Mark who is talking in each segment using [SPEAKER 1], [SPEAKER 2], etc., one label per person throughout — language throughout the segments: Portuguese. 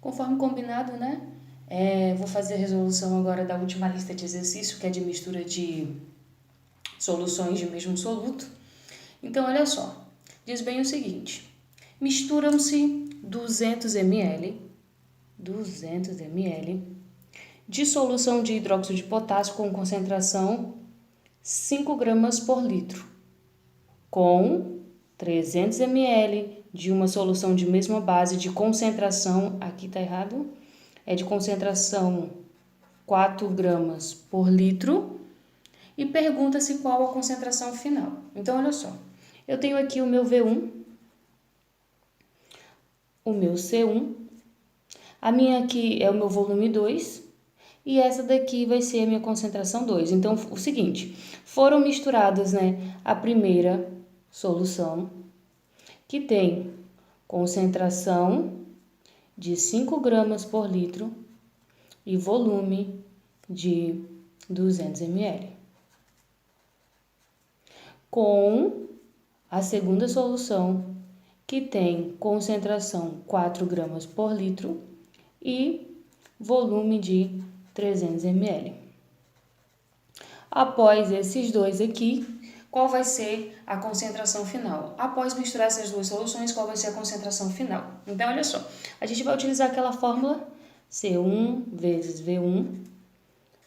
[SPEAKER 1] Conforme combinado, né? Vou fazer a resolução agora da última lista de exercício, que é de mistura de soluções de mesmo soluto. Então, olha só, diz bem o seguinte: misturam-se 200 ml de solução de hidróxido de potássio com concentração 5 gramas por litro, com 300 ml de uma solução de mesma base de concentração, aqui tá errado, é de concentração 4 gramas por litro, e pergunta-se qual a concentração final. Então, olha só, eu tenho aqui o meu V1, o meu C1, a minha aqui é o meu volume 2, e essa daqui vai ser a minha concentração 2. Então, o seguinte, foram misturadas, né, a primeira solução, que tem concentração de 5 gramas por litro e volume de 200 ml. Com a segunda solução, que tem concentração 4 gramas por litro e volume de 300 ml. Após esses dois aqui, qual vai ser a concentração final? Após misturar essas duas soluções, qual vai ser a concentração final? Então, olha só, a gente vai utilizar aquela fórmula C1 vezes V1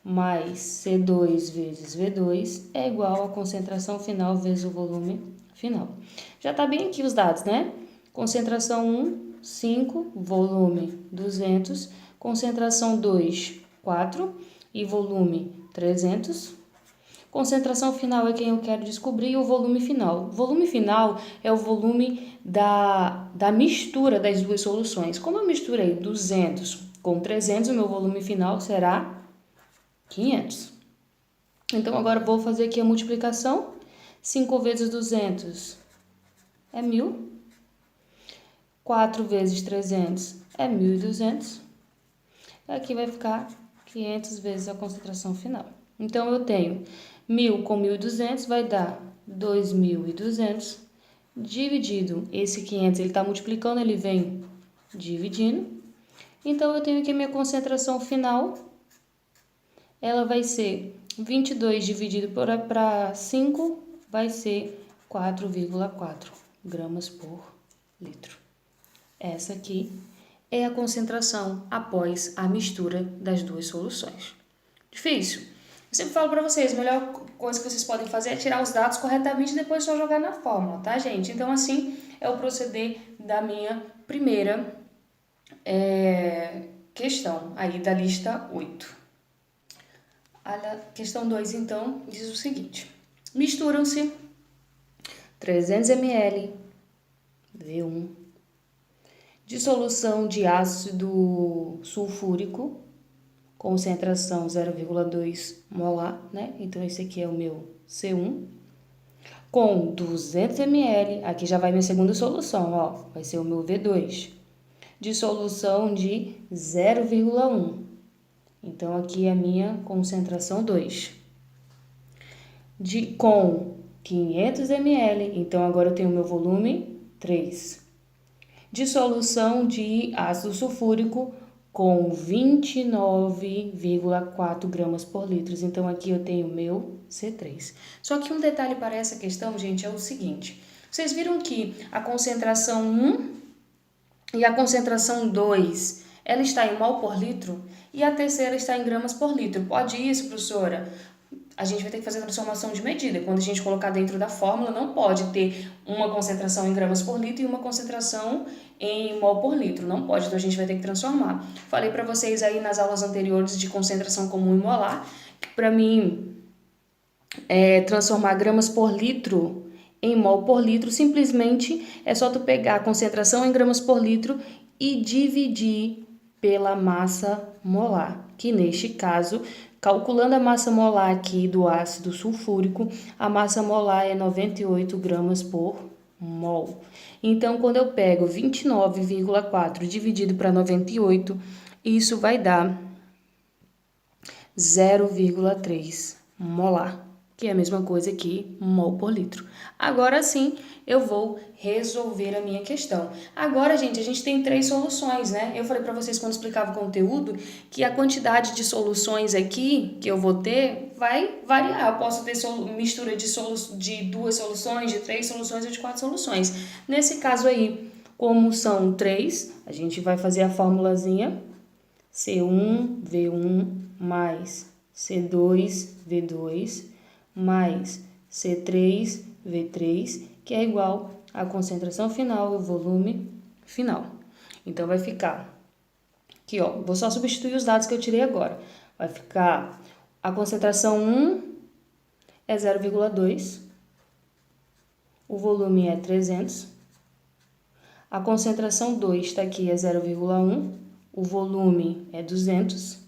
[SPEAKER 1] mais C2 vezes V2 é igual a concentração final vezes o volume final. Já tá bem aqui os dados, né? Concentração 1, 5, volume 200, concentração 2, 4 e volume 300. Concentração final é quem eu quero descobrir e o volume final. O volume final é o volume da mistura das duas soluções. Como eu misturei 200 com 300, o meu volume final será 500. Então, agora vou fazer aqui a multiplicação. 5 vezes 200 é 1.000. 4 vezes 300 é 1.200. Aqui vai ficar 500 vezes a concentração final. Então, eu tenho 1.000 com 1.200 vai dar 2.200, dividido esse 500, ele está multiplicando, ele vem dividindo. Então, eu tenho aqui a minha concentração final, ela vai ser 22 dividido para 5, vai ser 4,4 gramas por litro. Essa aqui é a concentração após a mistura das duas soluções. Difícil? Eu sempre falo para vocês, a melhor coisa que vocês podem fazer é tirar os dados corretamente e depois só jogar na fórmula, tá, gente? Então, assim é o proceder da minha primeira questão aí da lista 8. A questão 2, então, diz o seguinte: misturam-se 300 ml V1 de solução de ácido sulfúrico, concentração 0,2 molar, né? Então, esse aqui é o meu C1, com 200 ml, aqui já vai minha segunda solução, ó, vai ser o meu V2, de solução de 0,1. Então, aqui é a minha concentração 2. Com 500 ml, então agora eu tenho o meu volume 3. De solução de ácido sulfúrico com 29,4 gramas por litro. Então, aqui eu tenho o meu C3. Só que um detalhe para essa questão, gente, é o seguinte. Vocês viram que a concentração 1 e a concentração 2, ela está em mol por litro e a terceira está em gramas por litro. Pode isso, professora? A gente vai ter que fazer a transformação de medida. Quando a gente colocar dentro da fórmula, não pode ter uma concentração em gramas por litro e uma concentração em mol por litro. Não pode, então a gente vai ter que transformar. Falei para vocês aí nas aulas anteriores de concentração comum e molar, que para mim transformar gramas por litro em mol por litro, simplesmente é só tu pegar a concentração em gramas por litro e dividir pela massa molar, que neste caso, calculando a massa molar aqui do ácido sulfúrico, a massa molar é 98 gramas por mol. Então, quando eu pego 29,4 dividido para 98, isso vai dar 0,3 molar, que é a mesma coisa que mol por litro. Agora sim, eu vou resolver a minha questão. Agora, gente, a gente tem 3 soluções, né? Eu falei para vocês quando explicava o conteúdo que a quantidade de soluções aqui que eu vou ter vai variar. Eu posso ter mistura de 2 soluções, de 3 soluções ou de 4 soluções. Nesse caso aí, como são 3, a gente vai fazer a formulazinha C1V1 mais C2V2 mais C3V3, que é igual à concentração final e o volume final. Então, vai ficar aqui, ó, vou só substituir os dados que eu tirei agora. Vai ficar, a concentração 1 é 0,2, o volume é 300, a concentração 2 está aqui, é 0,1, o volume é 200,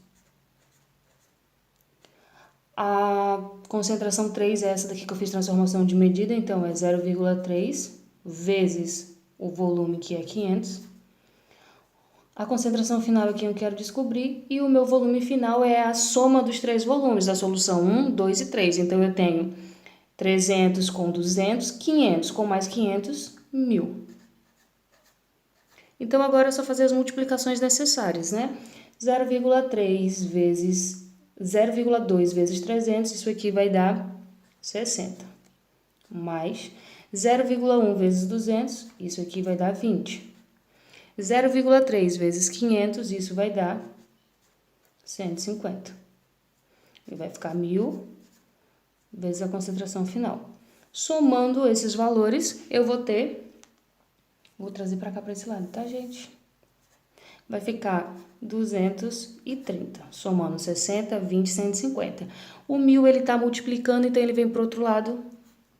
[SPEAKER 1] a concentração 3 é essa daqui que eu fiz transformação de medida, então é 0,3 vezes o volume, que é 500. A concentração final aqui eu quero descobrir, e o meu volume final é a soma dos 3 volumes, da solução 1, 2 e 3. Então, eu tenho 300 com 200, 500 com mais 500, 1.000. Então, agora é só fazer as multiplicações necessárias, né? 0,3 vezes 0,2 vezes 300, isso aqui vai dar 60. Mais 0,1 vezes 200, isso aqui vai dar 20. 0,3 vezes 500, isso vai dar 150. E vai ficar 1.000 vezes a concentração final. Somando esses valores, eu vou ter... Vou trazer para cá, para esse lado, tá, gente? Vai ficar 230, somando 60, 20, 150. O 1.000, ele tá multiplicando, então ele vem pro outro lado,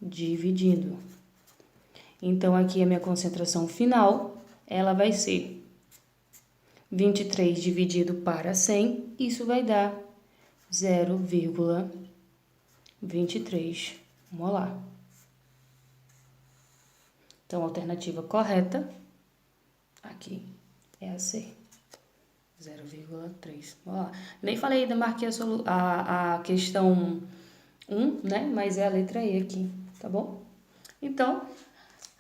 [SPEAKER 1] dividindo. Então, aqui a minha concentração final, ela vai ser 23 dividido para 100, isso vai dar 0,23 molar. Então, a alternativa correta aqui é a C, 0,3 molar. Nem falei ainda, marquei a questão 1, né? Mas é a letra E aqui, tá bom? Então,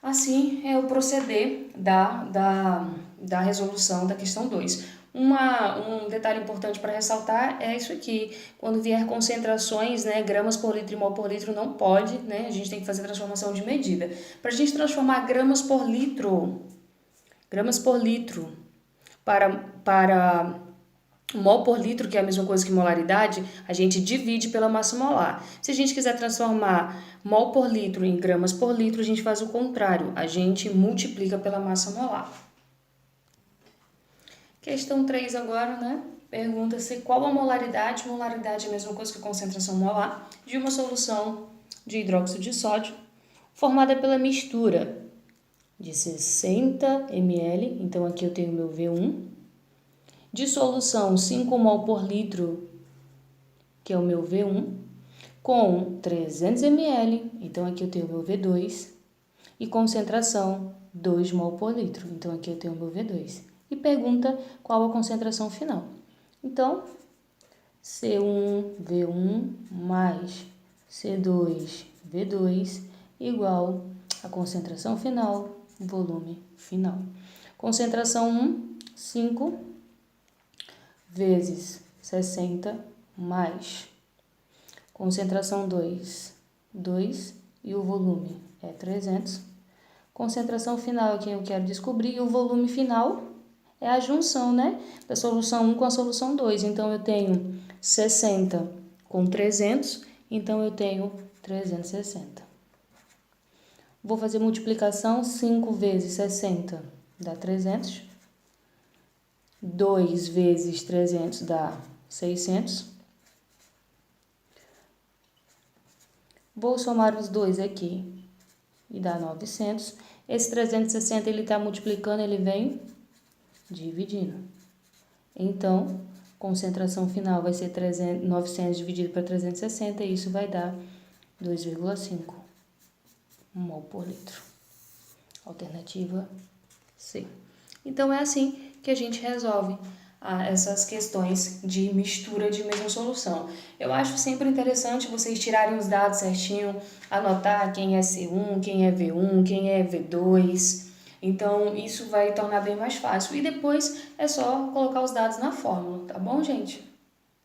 [SPEAKER 1] assim é o proceder da resolução da questão 2. Um detalhe importante para ressaltar é isso aqui. Quando vier concentrações, né, gramas por litro e mol por litro, não pode, né? A gente tem que fazer transformação de medida. Para a gente transformar gramas por litro para mol por litro, que é a mesma coisa que molaridade, a gente divide pela massa molar. Se a gente quiser transformar mol por litro em gramas por litro, a gente faz o contrário, a gente multiplica pela massa molar. Questão 3 agora, né? Pergunta-se qual a molaridade, molaridade é a mesma coisa que concentração molar, de uma solução de hidróxido de sódio, formada pela mistura de 60 ml, então aqui eu tenho meu V1, de solução 5 mol por litro, que é o meu V1, com 300 ml, então aqui eu tenho o meu V2, e concentração 2 mol por litro, então aqui eu tenho o meu V2. E pergunta qual a concentração final. Então, C1V1 mais C2V2 igual a concentração final, volume final. Concentração 1, 5 vezes 60 mais concentração 2, 2 e o volume é 300. Concentração final é quem eu quero descobrir e o volume final é a junção, né, da solução 1 com a solução 2. Então, eu tenho 60 com 300, então eu tenho 360. Vou fazer multiplicação, 5 vezes 60 dá 300. 2 vezes 300 dá 600. Vou somar os dois aqui e dá 900. Esse 360 ele está multiplicando, ele vem dividindo. Então, concentração final vai ser 900 dividido para 360 e isso vai dar 2,5 mol por litro. Alternativa C. Então, é assim que a gente resolve essas questões de mistura de mesma solução. Eu acho sempre interessante vocês tirarem os dados certinho, anotar quem é C1, quem é V1, quem é V2. Então, isso vai tornar bem mais fácil. E depois é só colocar os dados na fórmula, tá bom, gente?